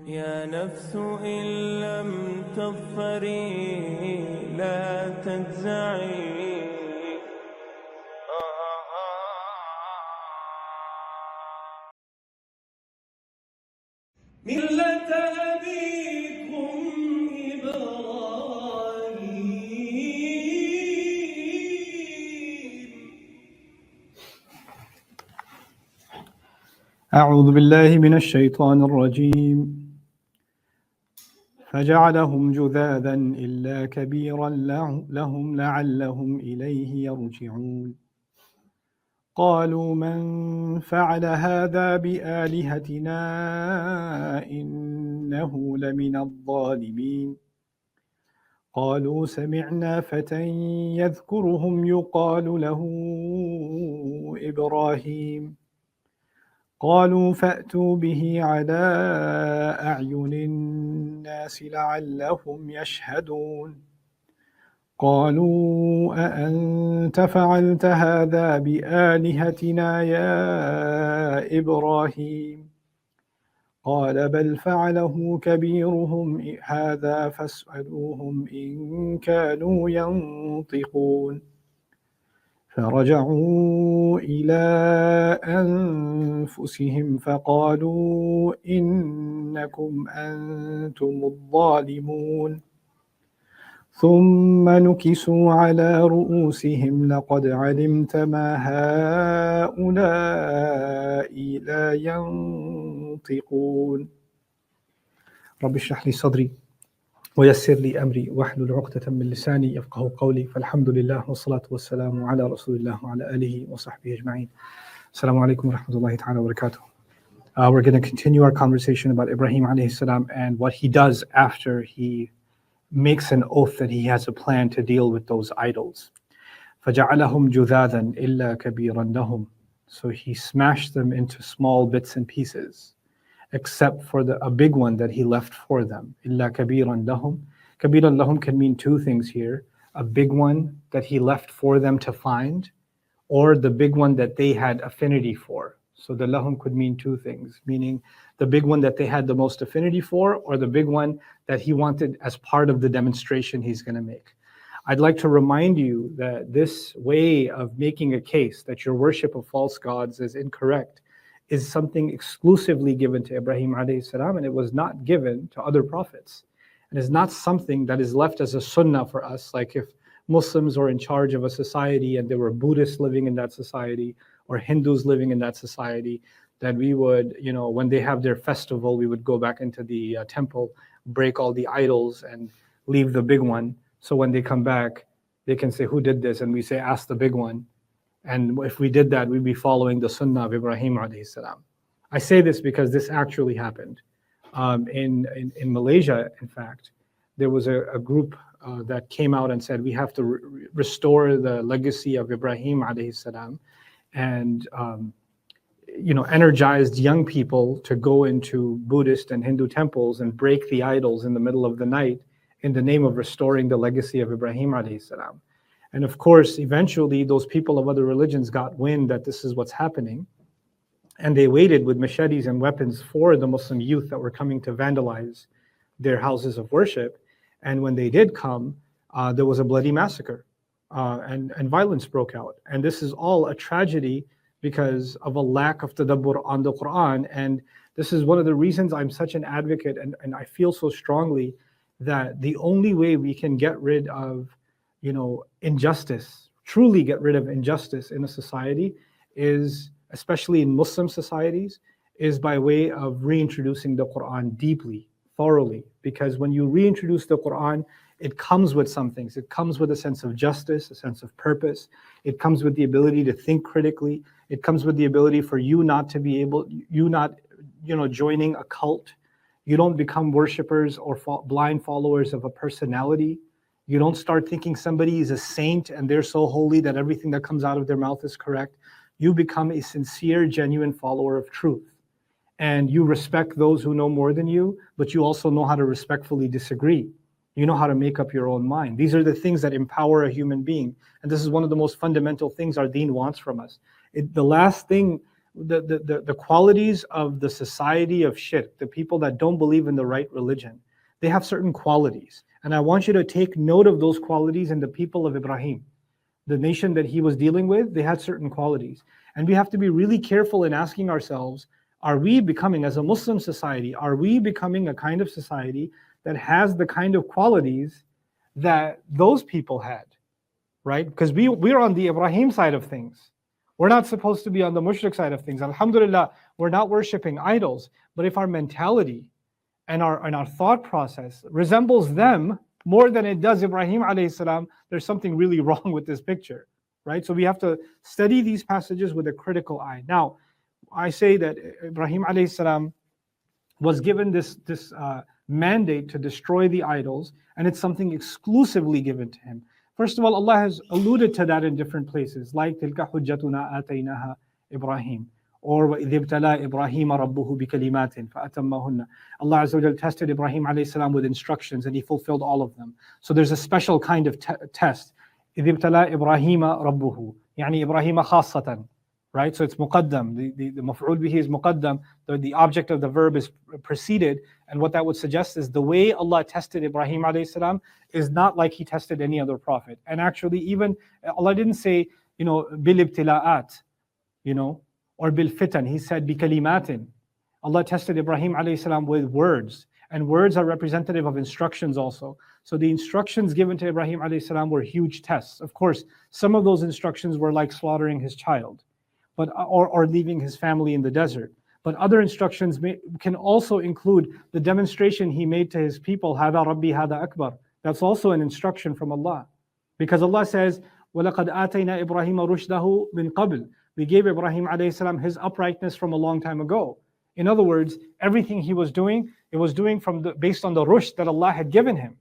يا نفس إن لم تظفري لا تجزعي ملة أبيكم إبراهيم. أعوذ بالله من الشيطان الرجيم فجعلهم جذاذا إلا كبيرا لهم لعلهم إليه يرجعون قالوا من فعل هذا بآلهتنا إنه لمن الظالمين قالوا سمعنا فتى يذكرهم يقال له إبراهيم قالوا فأتوا به على أعين الناس لعلهم يشهدون قالوا أأنت فعلت هذا بآلهتنا يا إبراهيم قال بل فعله كبيرهم هذا فاسألوهم إن كانوا ينطقون فرجعوا إلى أنفسهم فقالوا إنكم أنتم الظالمون ثم نكسوا على رؤوسهم لقد علمت ما هؤلاء لا ينطقون رب اشرح لي صدري ويسر لي أمري واحلل عقدة من لساني يفقهوا قولي فالحمد لله والصلاة والسلام على رسول الله وعلى آله وصحبه أجمعين. Assalamu alaikum wa rahmatullahi ta'ala wa barakatuh. We're going to continue our conversation about Ibrahim alayhi salam and what he does after he makes an oath that he has a plan to deal with those idols. فَجَعَلَهُمْ جُذَاذًا إِلَّا كَبِيرًا لَهُمْ. So he smashed them into small bits and pieces, except for a big one that he left for them. إِلَّا كَبِيرًا لَهُمْ. كَبِيرًا لَهُمْ can mean two things here. A big one that he left for them to find, or the big one that they had affinity for. So the lahum could mean two things, meaning the big one that they had the most affinity for, or the big one that he wanted as part of the demonstration he's going to make. I'd like to remind you that this way of making a case that your worship of false gods is incorrect is something exclusively given to Ibrahim alayhi salam, and it was not given to other prophets. And is not something that is left as a sunnah for us, like if Muslims were in charge of a society and there were Buddhists living in that society or Hindus living in that society, that we would, when they have their festival, we would go back into the temple, break all the idols and leave the big one. So when they come back, they can say, who did this? And we say, ask the big one. And if we did that, we'd be following the sunnah of Ibrahim alayhi salam. I say this because this actually happened. In Malaysia, in fact, there was a group that came out and said, we have to restore the legacy of Ibrahim alayhi salam, and energized young people to go into Buddhist and Hindu temples and break the idols in the middle of the night in the name of restoring the legacy of Ibrahim alayhi salam. And of course, eventually those people of other religions got wind that this is what's happening, and they waited with machetes and weapons for the Muslim youth that were coming to vandalize their houses of worship. And when they did come, there was a bloody massacre, and violence broke out. And this is all a tragedy because of a lack of tadabbur on the Quran. And this is one of the reasons I'm such an advocate, and I feel so strongly that the only way we can get rid of injustice, truly get rid of injustice in a society is, especially in Muslim societies, is by way of reintroducing the Quran deeply, thoroughly. Because when you reintroduce the Quran, it comes with some things. It comes with a sense of justice, a sense of purpose. It comes with the ability to think critically. It comes with the ability for you not joining a cult. You don't become worshipers or blind followers of a personality. You don't start thinking somebody is a saint and they're so holy that everything that comes out of their mouth is correct. You become a sincere, genuine follower of truth. And you respect those who know more than you, but you also know how to respectfully disagree. You know how to make up your own mind. These are the things that empower a human being. And this is one of the most fundamental things our deen wants from us. The last thing the qualities of the society of shirk, the people that don't believe in the right religion, they have certain qualities. And I want you to take note of those qualities in the people of Ibrahim. The nation that he was dealing with, they had certain qualities. And we have to be really careful in asking ourselves, are we becoming, as a Muslim society, are we becoming a kind of society that has the kind of qualities that those people had, right? Because we're on the Ibrahim side of things. We're not supposed to be on the mushrik side of things. Alhamdulillah, we're not worshiping idols. But if our mentality and our thought process resembles them more than it does Ibrahim alayhi salam, there's something really wrong with this picture, right? So we have to study these passages with a critical eye. Now, I say that Ibrahim alayhi salam was given this mandate to destroy the idols, and it's something exclusively given to him. First of all, Allah has alluded to that in different places, like tilka hujjatuna ataynaha Ibrahim, or وَإِذِ ابْتَلَى إِبْرَاهِيمَ رَبُّهُ بِكَلِمَاتٍ فَأَتَمَّهُنَّ. Allah Azza wa Jal tested Ibrahim alayhi salam with instructions, and he fulfilled all of them. So there's a special kind of test. إِذِ ابْتَلَى إِبْرَاهِيمَ رَبُّهُ, يعني إبراهيم خاصة, right? So it's muqaddam. The maf'ul bihi is muqaddam. The object of the verb is preceded. And what that would suggest is the way Allah tested Ibrahim alayhi salam is not like he tested any other prophet. And actually, even Allah didn't say, bil ibtila'at, or bil fitan. He said bi kalimatin. Allah tested Ibrahim alayhi salam with words. And words are representative of instructions also. So the instructions given to Ibrahim alayhi salam were huge tests. Of course, some of those instructions were like slaughtering his child, or leaving his family in the desert. But other instructions can also include the demonstration he made to his people, Hada Rabbi, Hada Akbar. That's also an instruction from Allah. Because Allah says, وَلَقَدْ آتَيْنَا إِبْرَاهِيمَ رُشْدَهُ مِنْ قَبْلِ. We gave Ibrahim alayhi salam his uprightness from a long time ago. In other words, everything he was doing, it was doing based on the rushd that Allah had given him,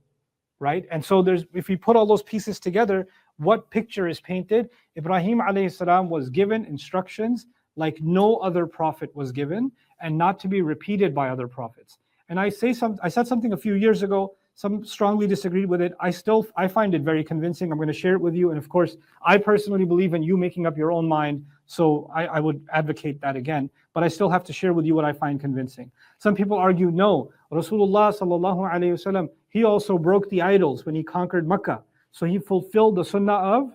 right? And so if we put all those pieces together, what picture is painted? Ibrahim alayhi salam was given instructions like no other prophet was given, and not to be repeated by other prophets. And I said something a few years ago, some strongly disagreed with it. I find it very convincing. I'm going to share it with you. And of course, I personally believe in you making up your own mind. So I would advocate that again. But I still have to share with you what I find convincing. Some people argue, no, Rasulullah sallallahu alayhi wasallam, he also broke the idols when he conquered Makkah. So he fulfilled the sunnah of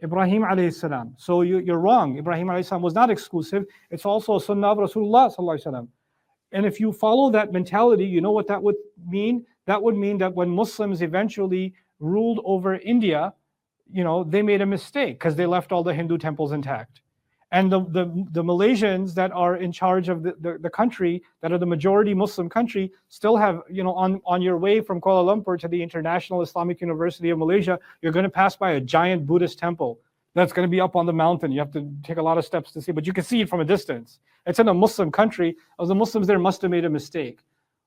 Ibrahim alayhi salam. So you're wrong. Ibrahim alayhi salam was not exclusive. It's also a sunnah of Rasulullah sallallahu alayhi wasallam. And if you follow that mentality, you know what that would mean? That would mean that when Muslims eventually ruled over India, they made a mistake because they left all the Hindu temples intact. And the Malaysians that are in charge of the country, that are the majority Muslim country, still have, on your way from Kuala Lumpur to the International Islamic University of Malaysia, you're going to pass by a giant Buddhist temple that's going to be up on the mountain. You have to take a lot of steps to see, but you can see it from a distance. It's in a Muslim country. The Muslims there must have made a mistake.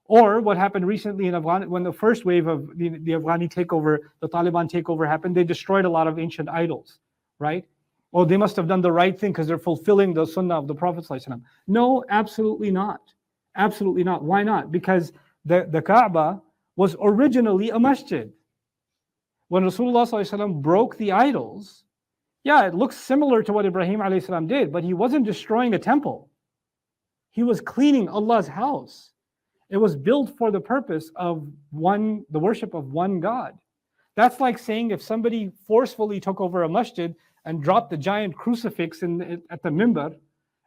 Or what happened recently in Afghanistan, when the first wave of the Afghani takeover, the Taliban takeover happened, they destroyed a lot of ancient idols, right? Oh, they must have done the right thing because they're fulfilling the sunnah of the Prophet ﷺ. No, absolutely not. Absolutely not. Why not? Because the Kaaba was originally a masjid. When Rasulullah ﷺ broke the idols, yeah, it looks similar to what Ibrahim ﷺ did, but he wasn't destroying a temple. He was cleaning Allah's house. It was built for the purpose of the worship of one God. That's like saying if somebody forcefully took over a masjid and dropped the giant crucifix at the mimbar,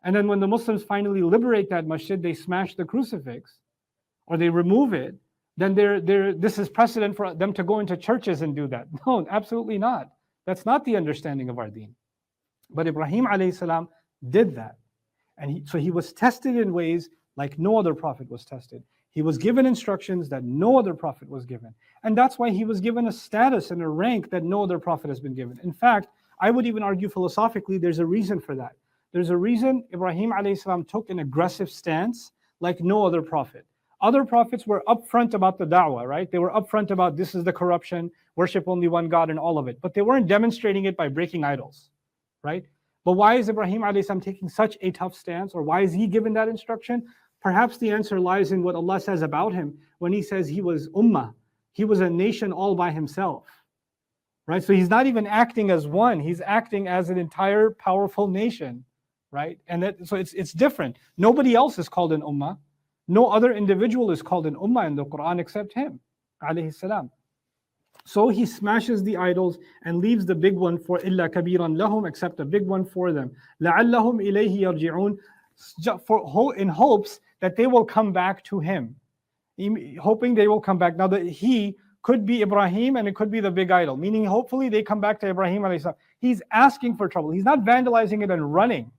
and then when the Muslims finally liberate that masjid, they smash the crucifix, or they remove it, then this is precedent for them to go into churches and do that. No, absolutely not. That's not the understanding of our deen. But Ibrahim alayhi salam did that. And so he was tested in ways like no other prophet was tested. He was given instructions that no other prophet was given. And that's why he was given a status and a rank that no other prophet has been given. In fact, I would even argue philosophically, there's a reason for that. There's a reason Ibrahim alayhi salam took an aggressive stance like no other prophet. Other prophets were upfront about the da'wah, right? They were upfront about this is the corruption, worship only one God and all of it. But they weren't demonstrating it by breaking idols, right? But why is Ibrahim alayhi salam taking such a tough stance, or why is he given that instruction? Perhaps the answer lies in what Allah says about him when he says he was ummah. He was a nation all by himself, right? So he's not even acting as one. He's acting as an entire powerful nation, right? And so it's different. Nobody else is called an ummah. No other individual is called an ummah in the Quran except him, alayhi salam. So he smashes the idols and leaves the big one for إِلَّا كَبِيرًا لَهُمْ, except a big one for them. لَعَلَّهُمْ إِلَيْهِ يَرْجِعُونَ, in hopes that they will come back to him. Hoping they will come back. Now he could be Ibrahim and it could be the big idol, meaning hopefully they come back to Ibrahim alayhi salam. He's asking for trouble. He's not vandalizing it and running.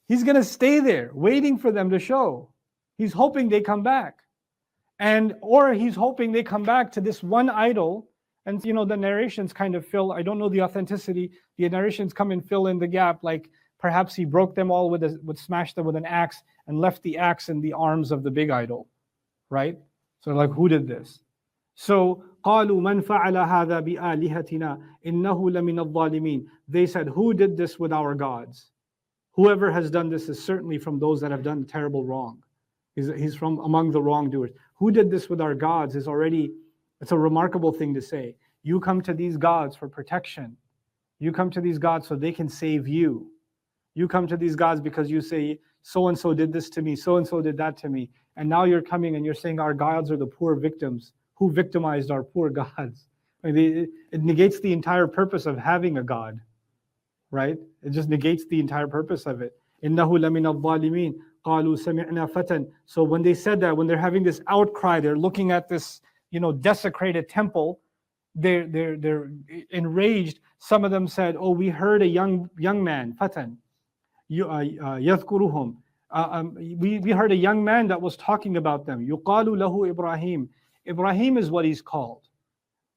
He's going to stay there waiting for them to show. He's hoping they come back. Or he's hoping they come back to this one idol. And the narrations kind of fill, I don't know the authenticity, the narrations come and fill in the gap, like perhaps he broke them all smashed them with an axe and left the axe in the arms of the big idol, right? So like, who did this? So, قَالُوا مَنْ فَعَلَ هَذَا بِآلِهَتِنَا إِنَّهُ لَمِنَ الظَّالِمِينَ. They said, who did this with our gods? Whoever has done this is certainly from those that have done terrible wrong. He's from among the wrongdoers. Who did this with our gods is already, it's a remarkable thing to say. You come to these gods for protection. You come to these gods so they can save you. You come to these gods because you say, so-and-so did this to me, so-and-so did that to me. And now you're coming and you're saying our gods are the poor victims who victimized our poor gods. I mean, it negates the entire purpose of having a god, right? It just negates the entire purpose of it. إِنَّهُ لَمِنَ الظَّالِمِينَ قَالُوا سَمِعْنَا فَتًى. So when they said that, when they're having this outcry, they're looking at this, desecrated temple, they're enraged. Some of them said, oh, we heard a young man, fatan, يذكرهم. We heard a young man that was talking about them. يُقَالُ لَهُ إِبْرَاهِيم. Ibrahim is what he's called.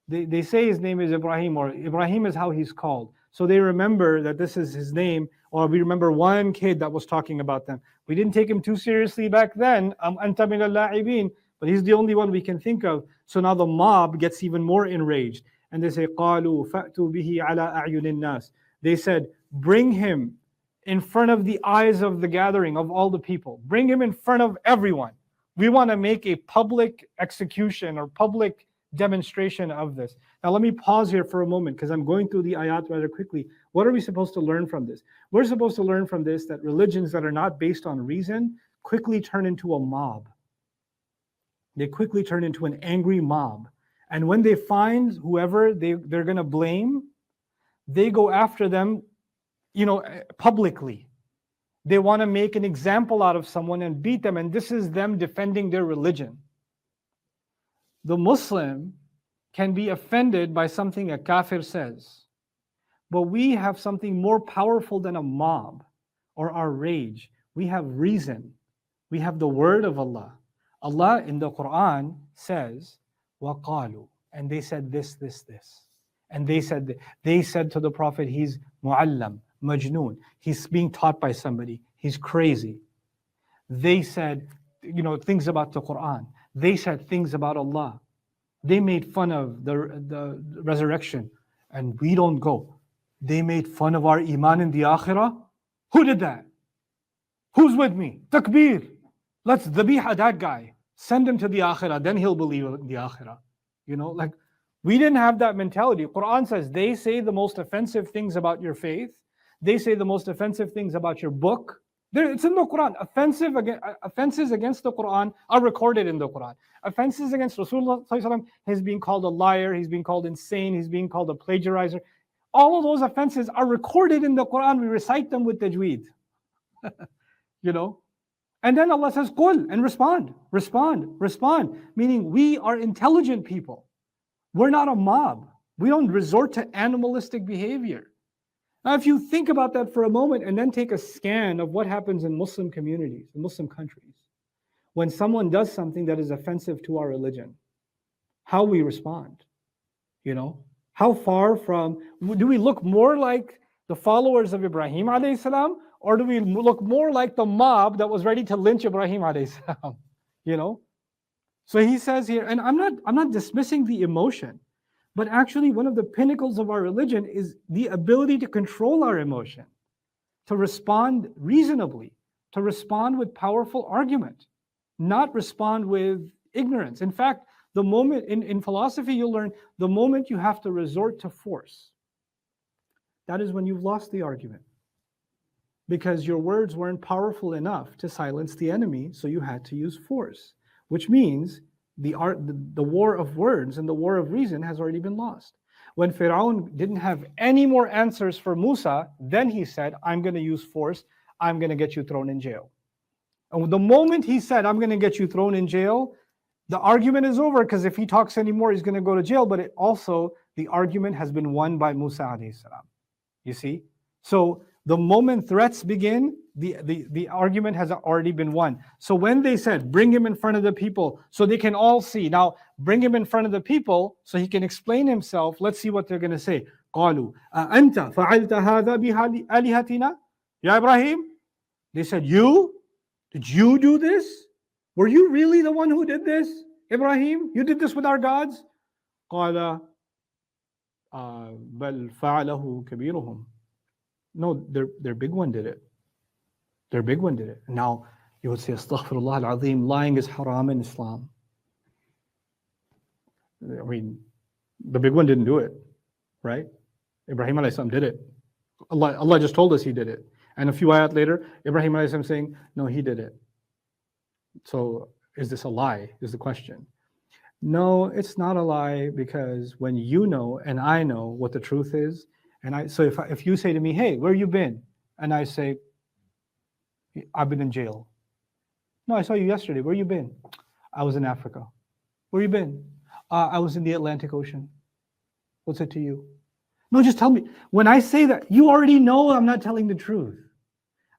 They say his name is Ibrahim, or Ibrahim is how he's called. So they remember that this is his name, or we remember one kid that was talking about them. We didn't take him too seriously back then, أَنْتَ مِنَ اللاعبين, but he's the only one we can think of. So now the mob gets even more enraged. And they say, قَالُوا فَأْتُوا بِهِ عَلَىٰ أَعْيُنِ النَّاسِ. They said, bring him in front of the eyes of the gathering of all the people. Bring him in front of everyone. We want to make a public execution or public demonstration of this. Now let me pause here for a moment because I'm going through the ayat rather quickly. What are we supposed to learn from this? We're supposed to learn from this that religions that are not based on reason quickly turn into a mob. They quickly turn into an angry mob. And when they find whoever they're going to blame, they go after them, publicly. They want to make an example out of someone and beat them, and this is them defending their religion. The Muslim can be offended by something a kafir says, but we have something more powerful than a mob or our rage. We have reason. We have the word of Allah. Allah in the Quran says, وَقَالُوا, and they said this. And they said to the Prophet, he's mu'allam, majnoon. He's being taught by somebody. He's crazy. They said, things about the Quran. They said things about Allah. They made fun of the resurrection, and we don't go. They made fun of our iman in the akhirah. Who did that? Who's with me? Takbir. Let's dhabiha that guy. Send him to the akhirah, then he'll believe in the akhirah. We didn't have that mentality. Quran says they say the most offensive things about your faith. They say the most offensive things about your book. It's in the Quran. Offenses against the Quran are recorded in the Quran. Offenses against Rasulullah, he's being called a liar, he's being called insane, he's being called a plagiarizer. All of those offenses are recorded in the Quran. We recite them with tajweed. And then Allah says, Qul, and respond. Meaning we are intelligent people. We're not a mob. We don't resort to animalistic behavior. Now, if you think about that for a moment and then take a scan of what happens in Muslim communities, in Muslim countries, when someone does something that is offensive to our religion, how we respond, how far from, do we look more like the followers of Ibrahim alayhi salam, or do we look more like the mob that was ready to lynch Ibrahim alayhi salam, So he says here, and I'm not dismissing the emotion, but actually one of the pinnacles of our religion is the ability to control our emotion, to respond reasonably, to respond with powerful argument, not respond with ignorance. In fact, the moment in philosophy you'll learn, the moment you have to resort to force, that is when you've lost the argument. because your words weren't powerful enough to silence the enemy, so you had to use force, which means the war of words and the war of reason has already been lost. When Fir'aun didn't have any more answers for Musa, then he said, I'm going to use force, I'm going to get you thrown in jail. And the moment he said, I'm going to get you thrown in jail, the argument is over, because if he talks anymore, he's going to go to jail. But the argument has been won by Musa alayhi salam. You see? So the moment threats begin, the argument has already been won. So when they said, bring him in front of the people so they can all see. Now, bring him in front of the people so he can explain himself. Let's see what they're going to say. قالوا أأنت فعلت هذا بآلهتنا يا إبراهيم? They said, you? Did you do this? Were you really the one who did this? Ibrahim, you did this with our gods? قال بل فعله كبيرهم. No, their big one did it. Their big one did it. Now, you would say, Astaghfirullah al-Azim, lying is haram in Islam. I mean, the big one didn't do it, right? Ibrahim alayhi salam did it. Allah just told us he did it. And a few ayat later, Ibrahim alayhi salam saying, no, he did it. So, is this a lie, is the question. No, it's not a lie, because when you know and I know what the truth is, so if you say to me, hey, where you been? And I say, I've been in jail. No, I saw you yesterday. Where you been? I was in Africa. Where you been? I was in the Atlantic Ocean. What's it to you? No, just tell me. When I say that, you already know I'm not telling the truth.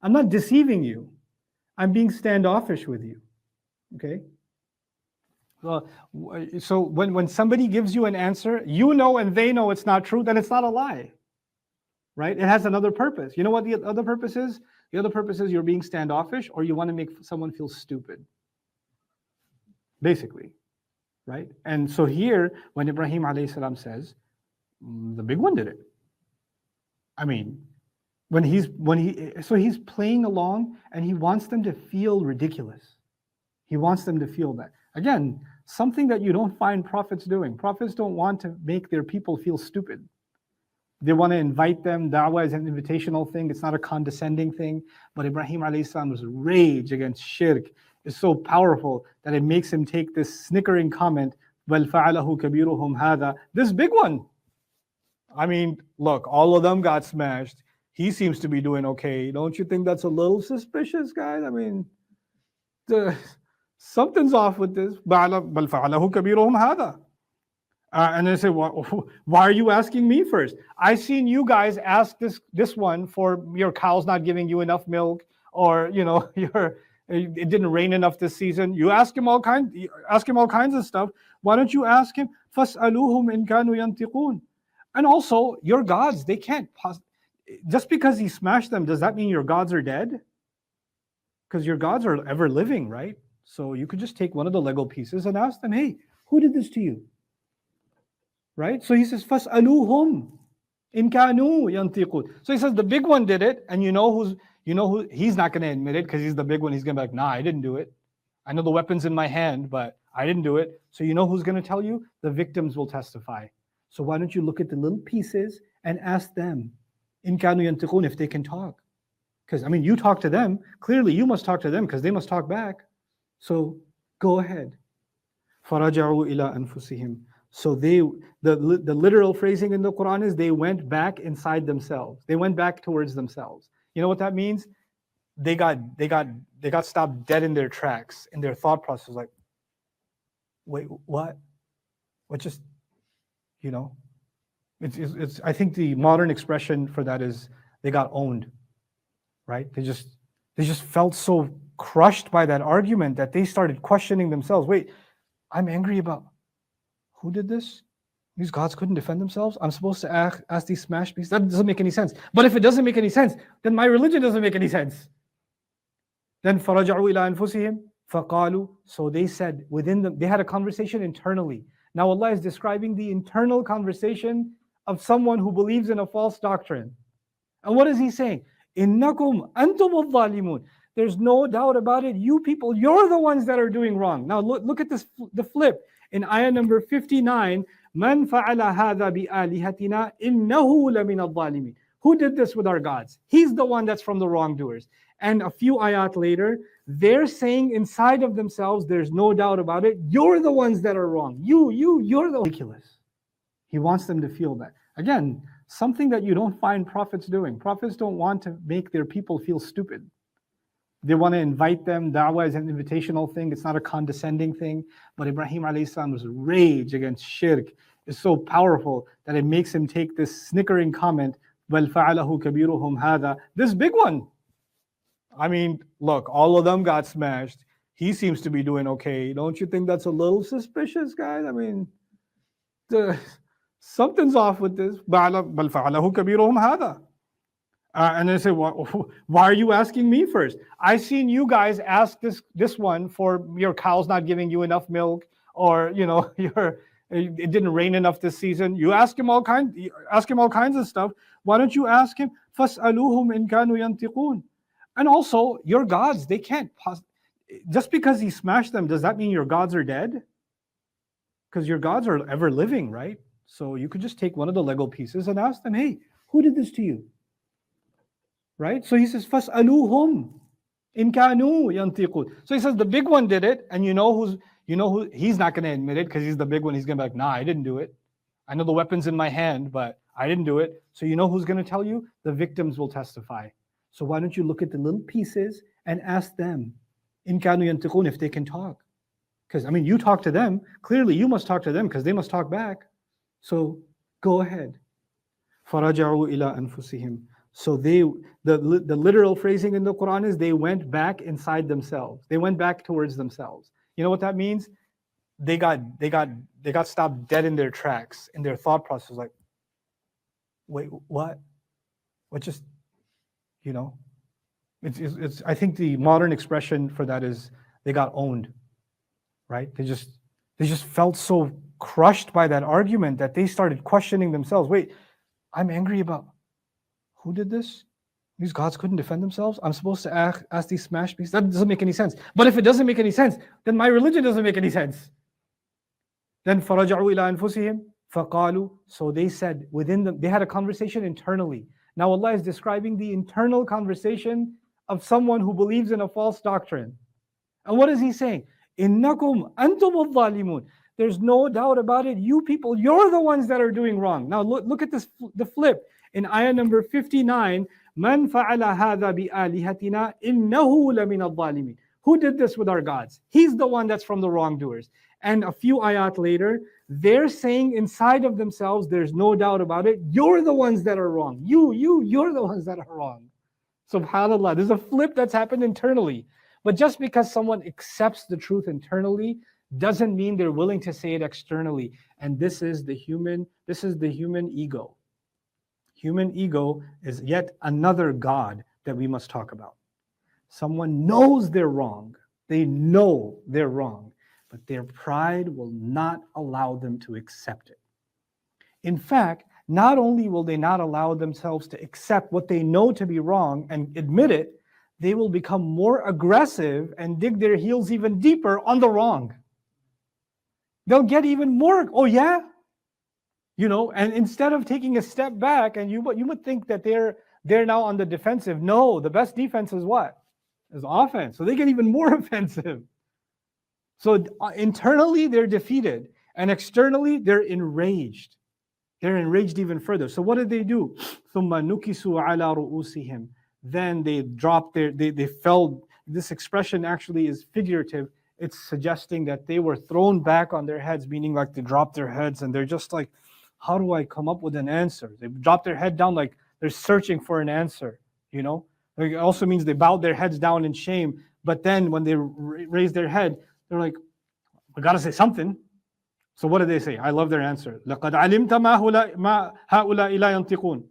I'm not deceiving you. I'm being standoffish with you. Okay? So when somebody gives you an answer, you know and they know it's not true, then it's not a lie. Right? It has another purpose. You know what the other purpose is? The other purpose is you're being standoffish, or you want to make someone feel stupid. Basically. Right? And so here, when Ibrahim alayhi salam says, the big one did it. I mean, he's playing along, and he wants them to feel ridiculous. He wants them to feel that. Again, something that you don't find prophets doing. Prophets don't want to make their people feel stupid. They want to invite them. Da'wah is an invitational thing. It's not a condescending thing. But Ibrahim alayhi salam's rage against shirk is so powerful that it makes him take this snickering comment, بَلْ فَعَلَهُ كَبِيرُهُمْ هَذَا. This big one. I mean, look, all of them got smashed. He seems to be doing okay. Don't you think that's a little suspicious, guys? I mean, something's off with this. بَلْ فَعَلَهُ كَبِيرُهُمْ هَذَا. And they say, well, why are you asking me first? I seen you guys ask this one for your cow's not giving you enough milk, or it didn't rain enough this season. You ask him all kinds of stuff. Why don't you ask him? فَاسْأَلُوهُمْ إِنْ كَانُوا يَنْتِقُونَ. And also, your gods, they can't just because he smashed them, does that mean your gods are dead? Because your gods are ever living, right? So you could just take one of the Lego pieces and ask them, hey, who did this to you? Right? So he says, فَاسْأَلُوهُمْ إِنْ كَانُوا يَنْتِقُونَ. So he says the big one did it, and you know who he's not going to admit it, because he's the big one. He's going to be like, nah, I didn't do it. I know the weapon's in my hand, but I didn't do it. So you know who's going to tell you? The victims will testify. So why don't you look at the little pieces and ask them, إِنْ كَانُوا يَنْتِقُونَ, if they can talk. Because, I mean, you talk to them. Clearly, you must talk to them, because they must talk back. So go ahead. فَرَجَعُوا إِلَىٰ أَنفُسِهِمْ. So the literal phrasing in the Quran is they went back inside themselves. They went back towards themselves. You know what that means? They got stopped dead in their tracks, in their thought process. Like, wait, what? What just, it's I think the modern expression for that is they got owned, right? They just felt so crushed by that argument that they started questioning themselves. Wait, I'm angry about who did this? These gods couldn't defend themselves? I'm supposed to ask these smash pieces? That doesn't make any sense. But if it doesn't make any sense, then my religion doesn't make any sense. Then فَرَجَعُوا إِلَىٰ أَنفُسِهِمْ فَقَالُوا. So they said within them, they had a conversation internally. Now Allah is describing the internal conversation of someone who believes in a false doctrine. And what is he saying? إِنَّكُمْ أَنْتُمُ الظَّالِمُونَ. There's no doubt about it. You people, you're the ones that are doing wrong. Now look at this, the flip. In ayah number 59, مَنْ فَعَلَ هَذَا بِآلِهَتِنَا إِنَّهُ لَمِنَ الظَّالِمِينَ. Who did this with our gods? He's the one that's from the wrongdoers. And a few ayat later, they're saying inside of themselves, there's no doubt about it, you're the ones that are wrong. You're the ridiculous. He wants them to feel that. Again, something that you don't find prophets doing. Prophets don't want to make their people feel stupid. They want to invite them. Da'wah is an invitational thing. It's not a condescending thing. But Ibrahim alayhi salam's rage against shirk is so powerful that it makes him take this snickering comment, "Bal fa'alahu kabiruhum hada," this big one. I mean, look, all of them got smashed. He seems to be doing okay. Don't you think that's a little suspicious, guys? I mean, something's off with this. "Bal fa'alahu kabiruhum hada." And they say, why are you asking me first? I seen you guys ask this one for your cow's not giving you enough milk, or it didn't rain enough this season. You ask him all kinds of stuff. Why don't you ask him? فَاسْأَلُوهُمْ إِنْ كَانُوا يَنْتِقُونَ. And also, your gods, they can't just because he smashed them, does that mean your gods are dead? Because your gods are ever living, right? So you could just take one of the Lego pieces and ask them, hey, who did this to you? Right? So he says, فَاسْأَلُوهُمْ إِنْ كَانُوا يَنْتِقُونَ. So he says the big one did it, and you know who he's not going to admit it because he's the big one. He's going to be like, nah, I didn't do it. I know the weapon's in my hand, but I didn't do it. So you know who's going to tell you? The victims will testify. So why don't you look at the little pieces and ask them, إِنْ كَانُوا يَنْتِقُونَ, if they can talk. Because, I mean, you talk to them. Clearly, you must talk to them because they must talk back. So go ahead. فَرَجَعُوا إِلَىٰ أَنفُسِهِمْ. So the literal phrasing in the Quran is they went back inside themselves. They went back towards themselves. You know what that means? They got stopped dead in their tracks, in their thought process. Like, wait, what? What just, it's I think the modern expression for that is they got owned, right? They just felt so crushed by that argument that they started questioning themselves. Wait, I'm angry about who did this? These gods couldn't defend themselves? I'm supposed to ask these smash pieces? That doesn't make any sense. But if it doesn't make any sense, then my religion doesn't make any sense. Then فَرَجَعُوا إِلَىٰ أَنفُسِهِمْ فَقَالُوا. So they said within them, they had a conversation internally. Now Allah is describing the internal conversation of someone who believes in a false doctrine. And what is he saying? إِنَّكُمْ أَنْتُمُ الظَّالِمُونَ. There's no doubt about it. You people, you're the ones that are doing wrong. Now look at this, the flip. In ayah number 59, مَنْ فَعَلَ هَذَا بِآلِهَتِنَا إِنَّهُ لَمِنَ الظَّالِمِينَ. Who did this with our gods? He's the one that's from the wrongdoers. And a few ayat later, they're saying inside of themselves, there's no doubt about it, you're the ones that are wrong. You're the ones that are wrong. SubhanAllah, there's a flip that's happened internally. But just because someone accepts the truth internally doesn't mean they're willing to say it externally. And this is the human ego. Human ego is yet another god that we must talk about. Someone knows they're wrong. They know they're wrong, but their pride will not allow them to accept it. In fact, not only will they not allow themselves to accept what they know to be wrong and admit it, they will become more aggressive and dig their heels even deeper on the wrong. They'll get even more, oh yeah? And instead of taking a step back, and you would think that they're now on the defensive. No, the best defense is what? Is offense. So they get even more offensive. So internally they're defeated, and externally they're enraged. They're enraged even further. So what did they do? ثُمَّ نُكِسُوا عَلَى رُؤُوسِهِمْ. Then they dropped they fell. This expression actually is figurative. It's suggesting that they were thrown back on their heads, meaning like they dropped their heads and they're just like, how do I come up with an answer? They dropped their head down like they're searching for an answer, It also means they bowed their heads down in shame. But then when they raised their head, they're like, we got to say something. So what did they say? I love their answer. لَقَدْ عَلِمْتَ مَا هَؤُلَاءِ لَا يَنْطِقُونَ.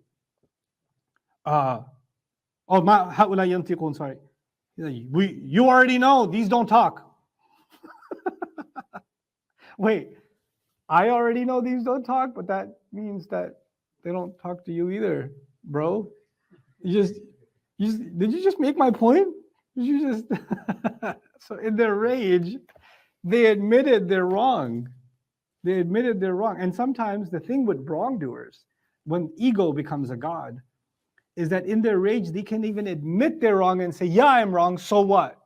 مَا هَؤُلَاءِ يَنْطِقُونَ, sorry. You already know, these don't talk. Wait. I already know these don't talk, but that means that they don't talk to you either, bro. Did you just make my point? So in their rage, they admitted they're wrong. And sometimes the thing with wrongdoers, when ego becomes a god, is that in their rage, they can even admit they're wrong and say, yeah, I'm wrong, so what?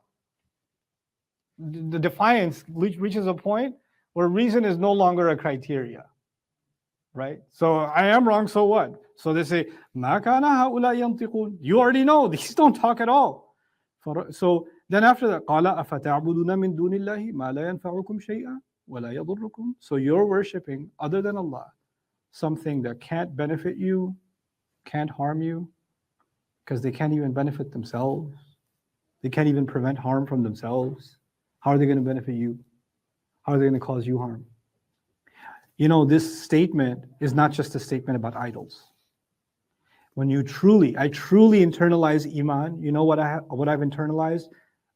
The defiance reaches a point where reason is no longer a criteria, right? So I am wrong, so what? So they say, مَا كَانَ هَؤُلَاءِ يَنْطِقُونَ. You already know, these don't talk at all. So then after that, قَالَ أَفَتَعْبُدُونَ مِن دُونِ اللَّهِ مَا لَا يَنْفَعُكُمْ شَيْئًا وَلَا يَضُرُّكُمْ. So you're worshiping, other than Allah, something that can't benefit you, can't harm you, because they can't even benefit themselves. They can't even prevent harm from themselves. How are they going to benefit you? How are they going to cause you harm? You know, this statement is not just a statement about idols. When I truly internalize Iman, you know what I've internalized?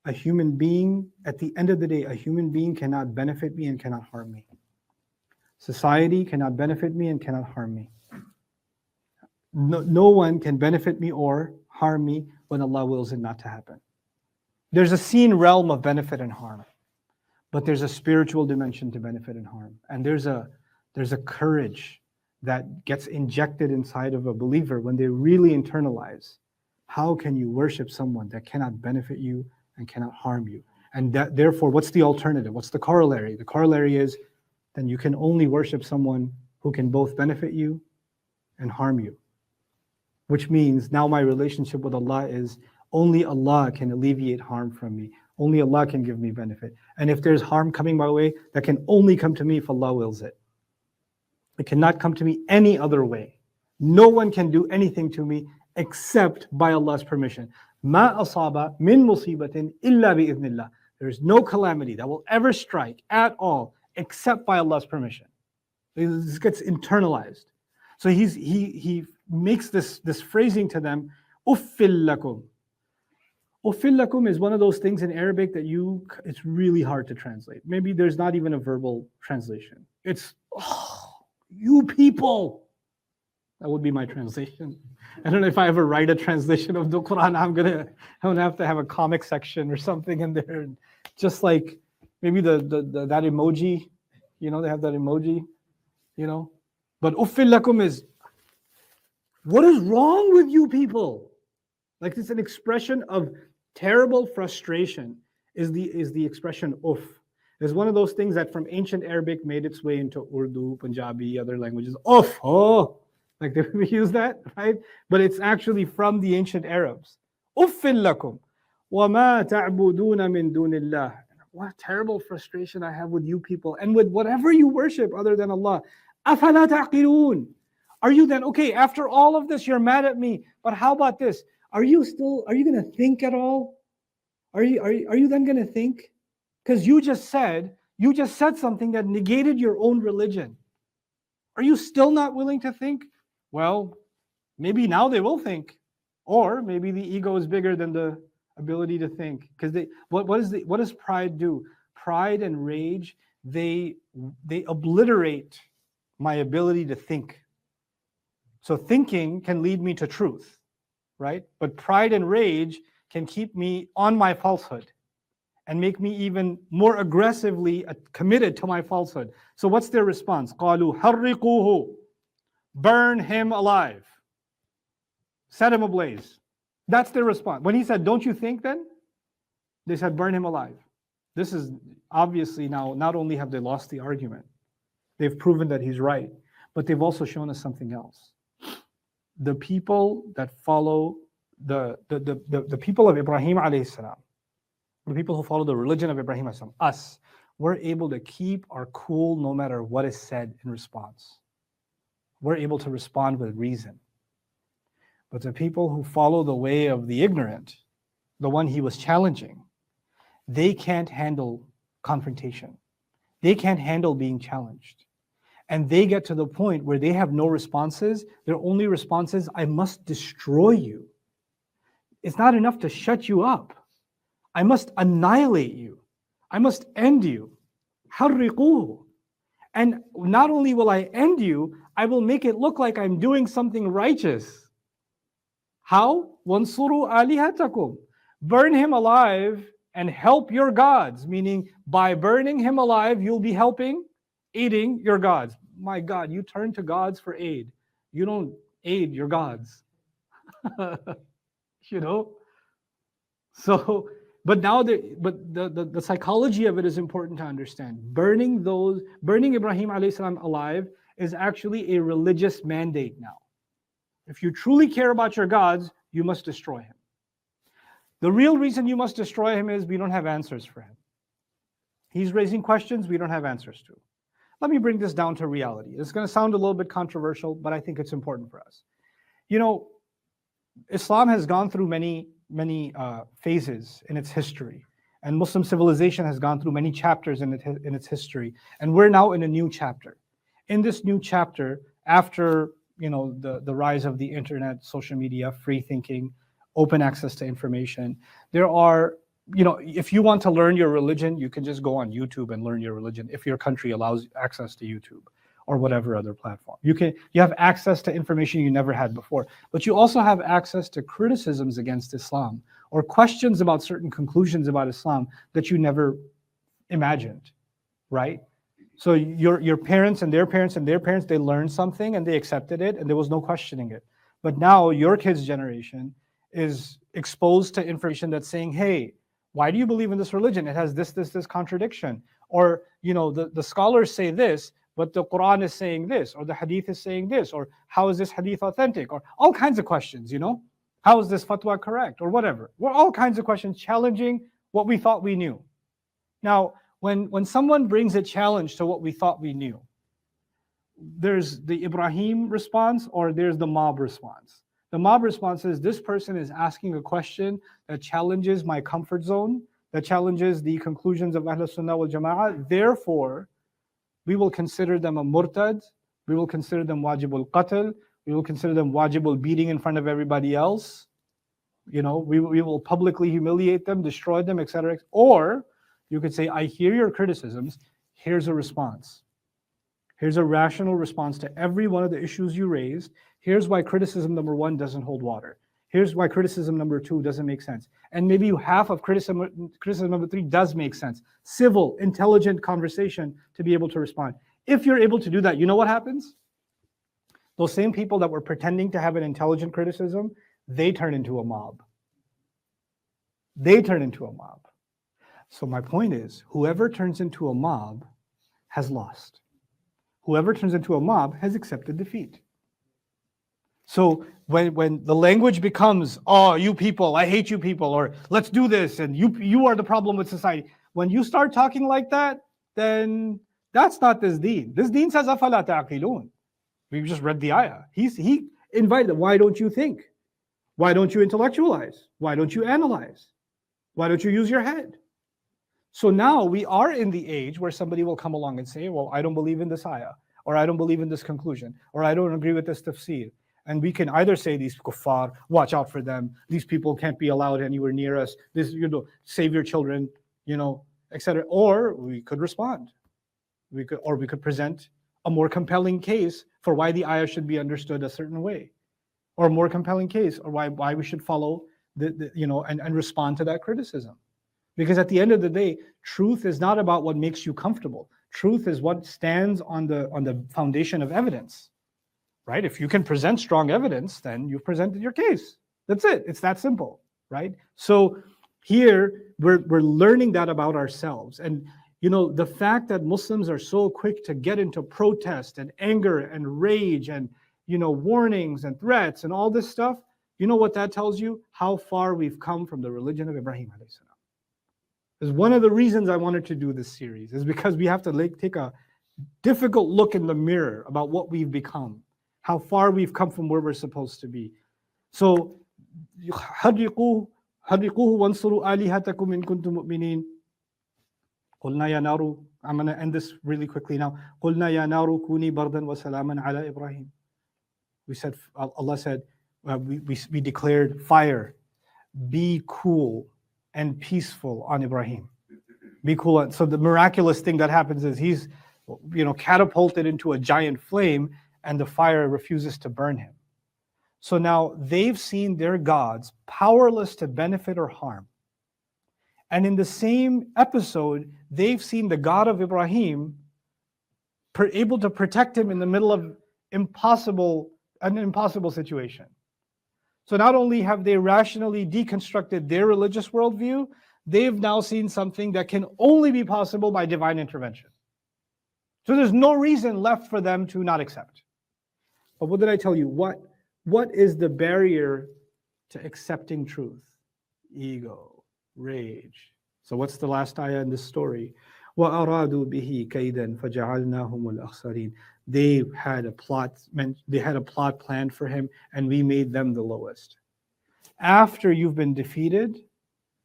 A human being, at the end of the day, a human being cannot benefit me and cannot harm me. Society cannot benefit me and cannot harm me. No one can benefit me or harm me when Allah wills it not to happen. There's a seen realm of benefit and harm, but there's a spiritual dimension to benefit and harm. And there's a courage that gets injected inside of a believer when they really internalize, how can you worship someone that cannot benefit you and cannot harm you? And that, therefore, what's the alternative? What's the corollary? The corollary is, then you can only worship someone who can both benefit you and harm you. Which means now my relationship with Allah is, only Allah can alleviate harm from me. Only Allah can give me benefit. And if there's harm coming my way, that can only come to me if Allah wills it. It cannot come to me any other way. No one can do anything to me except by Allah's permission. مَا أَصَابَ مِن مُصِيبَةٍ إِلَّا بِإِذْنِ اللَّهِ. There is no calamity that will ever strike at all except by Allah's permission. This gets internalized. So he makes this phrasing to them, أُفِّل لَكُمْ. أُفِّل لَكُمْ is one of those things in Arabic that it's really hard to translate. Maybe there's not even a verbal translation. It's, you people. That would be my translation. I don't know if I ever write a translation of the Quran, I'm gonna have to have a comic section or something in there. Just like maybe that emoji, you know, they have that emoji, you know. But uffil lakum is, what is wrong with you people? Like it's an expression of terrible frustration is the expression uff. It's one of those things that from ancient Arabic made its way into Urdu, Punjabi, other languages. Uff, oh, like they use that, right? But it's actually from the ancient Arabs. Uffil lakum wa ma ta'buduna min dunillah. What terrible frustration I have with you people and with whatever you worship other than Allah. Afala ta'qilun. Are you then, okay, after all of this, you're mad at me, but how about this? Are you going to think at all? Are you then going to think? Because you just said something that negated your own religion. Are you still not willing to think? Well, maybe now they will think. Or maybe the ego is bigger than the ability to think. Because what does pride do? Pride and rage, they obliterate my ability to think. So thinking can lead me to truth, right? But pride and rage can keep me on my falsehood and make me even more aggressively committed to my falsehood. So what's their response? قَالُوا حَرِّقُوهُ. Burn him alive. Set him ablaze. That's their response. When he said, don't you think then? They said, burn him alive. This is obviously now, not only have they lost the argument, they've proven that he's right, but they've also shown us something else. The people that follow the people of Ibrahim alayhi salam, the people who follow the religion of Ibrahim alayhi salam, us, we're able to keep our cool no matter what is said in response. We're able to respond with reason. But the people who follow the way of the ignorant, the one he was challenging, they can't handle confrontation. They can't handle being challenged. And they get to the point where they have no responses. Their only response is, I must destroy you. It's not enough to shut you up. I must annihilate you. I must end you. حَرِّقُوهُ. And not only will I end you, I will make it look like I'm doing something righteous. How? وَانْصُرُوا آلِهَتَكُمْ. Burn him alive and help your gods. Meaning, by burning him alive, you'll be helping, aiding your gods. My God, you turn to gods for aid. You don't aid your gods. you know. So, but now the psychology of it is important to understand. Burning Ibrahim alayhi salam alive is actually a religious mandate now. If you truly care about your gods, you must destroy him. The real reason you must destroy him is we don't have answers for him. He's raising questions we don't have answers to. Let me bring this down to reality. It's going to sound a little bit controversial, but I think it's important for us. You know, Islam has gone through many phases in its history, and Muslim civilization has gone through many chapters in its history, and we're now in a new chapter. In this new chapter, after the rise of the internet, social media, free thinking, open access to information, there are, if you want to learn your religion, you can just go on YouTube and learn your religion if your country allows access to YouTube or whatever other platform. You have access to information you never had before, but you also have access to criticisms against Islam or questions about certain conclusions about Islam that you never imagined, right? So your parents and their parents and their parents, they learned something and they accepted it and there was no questioning it. But now your kids' generation is exposed to information that's saying, hey, why do you believe in this religion? It has this contradiction. Or, the scholars say this, but the Quran is saying this, or the Hadith is saying this, or how is this Hadith authentic? Or all kinds of questions, How is this fatwa correct? Or whatever. Well, all kinds of questions challenging what we thought we knew. Now, when someone brings a challenge to what we thought we knew, there's the Ibrahim response or there's the mob response. The mob response is this person is asking a question that challenges my comfort zone, that challenges the conclusions of Ahl Sunnah wal Jama'ah. Therefore, we will consider them a murtad, we will consider them wajibul qatl, we will consider them wajibul beating in front of everybody else. We will publicly humiliate them, destroy them, etc. Or you could say, I hear your criticisms, here's a response. Here's a rational response to every one of the issues you raised. Here's why criticism number 1 doesn't hold water. Here's why criticism number 2 doesn't make sense. And maybe half of criticism number 3 does make sense. Civil, intelligent conversation to be able to respond. If you're able to do that, you know what happens? Those same people that were pretending to have an intelligent criticism, they turn into a mob. They turn into a mob. So my point is, whoever turns into a mob has lost. Whoever turns into a mob has accepted defeat. So when the language becomes, oh, you people, I hate you people, or let's do this, and you are the problem with society. When you start talking like that, then that's not this deen. This deen says, أَفَلَا تَعْقِلُونَ. We've just read the ayah. He invited, why don't you think? Why don't you intellectualize? Why don't you analyze? Why don't you use your head? So now we are in the age where somebody will come along and say, well, I don't believe in this ayah, or I don't believe in this conclusion, or I don't agree with this tafsir. And we can either say these kuffar, watch out for them, these people can't be allowed anywhere near us, this, save your children, etc. Or we could respond. We could present a more compelling case for why the ayah should be understood a certain way, or a more compelling case, or why we should follow and respond to that criticism. Because at the end of the day, truth is not about what makes you comfortable. Truth is what stands on the foundation of evidence, right? If you can present strong evidence, then you've presented your case. That's it. It's that simple, right? So here we're learning that about ourselves. And the fact that Muslims are so quick to get into protest and anger and rage and warnings and threats and all this stuff, you know what that tells you? How far we've come from the religion of Ibrahim alayhi salam. Is one of the reasons I wanted to do this series, is because we have to take a difficult look in the mirror about what we've become, how far we've come from where we're supposed to be. So, حَرِّقُوهُ وَانْصُرُوا آلِهَتَكُمْ إِن كُنتُم مُؤْمِنِينَ قُلْنَا يَا نَارُ. I'm going to end this really quickly now. قُلْنَا يَا نَارُ كُونِي بَرْدًا وَسَلَامًا عَلَى إِبْرَاهِيمَ. Allah said, we declared fire, be cool and peaceful on Ibrahim. Be cool. So the miraculous thing that happens is he's, catapulted into a giant flame and the fire refuses to burn him. So now they've seen their gods powerless to benefit or harm. And in the same episode, they've seen the God of Ibrahim able to protect him in the middle of an impossible situation. So not only have they rationally deconstructed their religious worldview, they've now seen something that can only be possible by divine intervention. So there's no reason left for them to not accept. But what did I tell you? What is the barrier to accepting truth? Ego, rage. So what's the last ayah in this story? وَأَرَادُوا بِهِ كَيْدًا فَجَعَلْنَاهُمُ الْأَخْسَرِينَ. They had a plot planned for him, and we made them the lowest. After you've been defeated,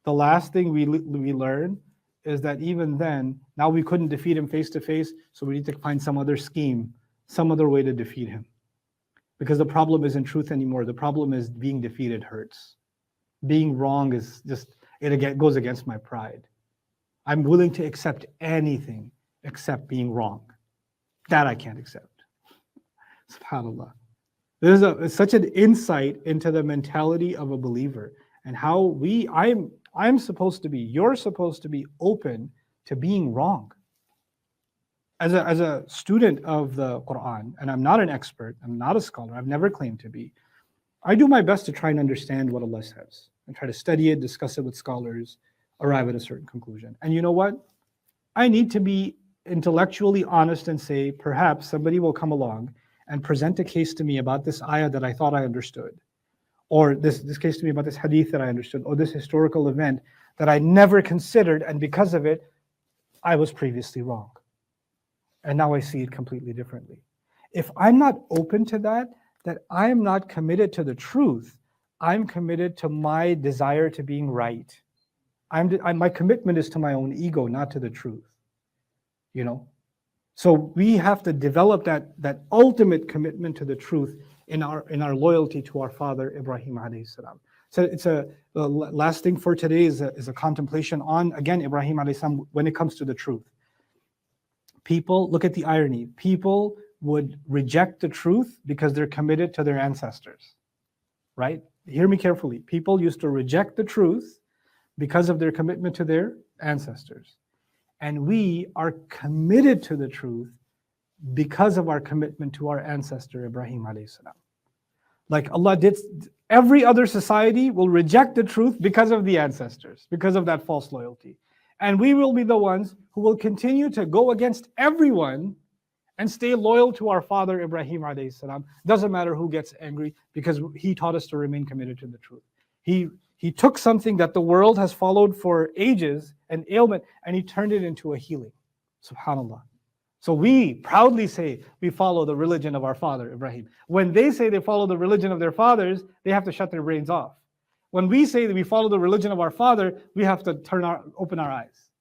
the last thing we learn is that even then, now we couldn't defeat him face to face, so we need to find some other scheme, some other way to defeat him. Because the problem isn't truth anymore. The problem is being defeated hurts. Being wrong is just, it goes against my pride. I'm willing to accept anything except being wrong. That I can't accept. SubhanAllah. There's such an insight into the mentality of a believer and how I'm supposed to be, you're supposed to be open to being wrong. As a student of the Quran, and I'm not an expert, I'm not a scholar, I've never claimed to be, I do my best to try and understand what Allah says and try to study it, discuss it with scholars, arrive at a certain conclusion. And you know what? I need to be intellectually honest and say, perhaps somebody will come along and present a case to me about this ayah that I thought I understood, or this case to me about this hadith that I understood, or this historical event that I never considered, and because of it, I was previously wrong. And now I see it completely differently. If I'm not open to that I am not committed to the truth, I'm committed to my desire to being right. My commitment is to my own ego, not to the truth. You know? So we have to develop that ultimate commitment to the truth in our loyalty to our father, Ibrahim alayhi salam. So it's the last thing for today is a contemplation on, again, Ibrahim alayhi salam when it comes to the truth. People, look at the irony, people would reject the truth because they're committed to their ancestors, right? Hear me carefully. People used to reject the truth because of their commitment to their ancestors. And we are committed to the truth because of our commitment to our ancestor, Ibrahim alayhi salam. Like Allah did, every other society will reject the truth because of the ancestors, because of that false loyalty. And we will be the ones who will continue to go against everyone and stay loyal to our father, Ibrahim alayhi salam. Doesn't matter who gets angry, because he taught us to remain committed to the truth. He took something that the world has followed for ages, an ailment, and he turned it into a healing. SubhanAllah. So we proudly say we follow the religion of our father, Ibrahim. When they say they follow the religion of their fathers, they have to shut their brains off. When we say that we follow the religion of our father, we have to open our eyes.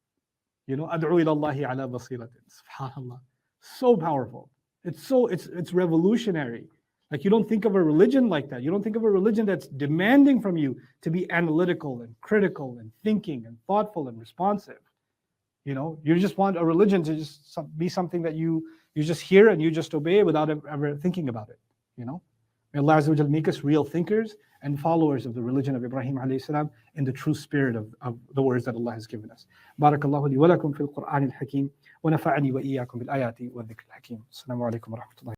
You know, ad'u ilallahi ala basiratin. SubhanAllah. So powerful. It's revolutionary. Like, you don't think of a religion like that. You don't think of a religion that's demanding from you to be analytical and critical and thinking and thoughtful and responsive. You know, you just want a religion to just be something that you just hear and you just obey without ever thinking about it. You know, may Allah Azza wa Jal make us real thinkers and followers of the religion of Ibrahim alayhi salam in the true spirit of the words that Allah has given us. Barakallahu li wa lakum fil Qur'an al-Hakim wa nafa'ani wa iyyakum bil ayati wa dhikr al-Hakim. Assalamu alaikum wa rahmatullahi.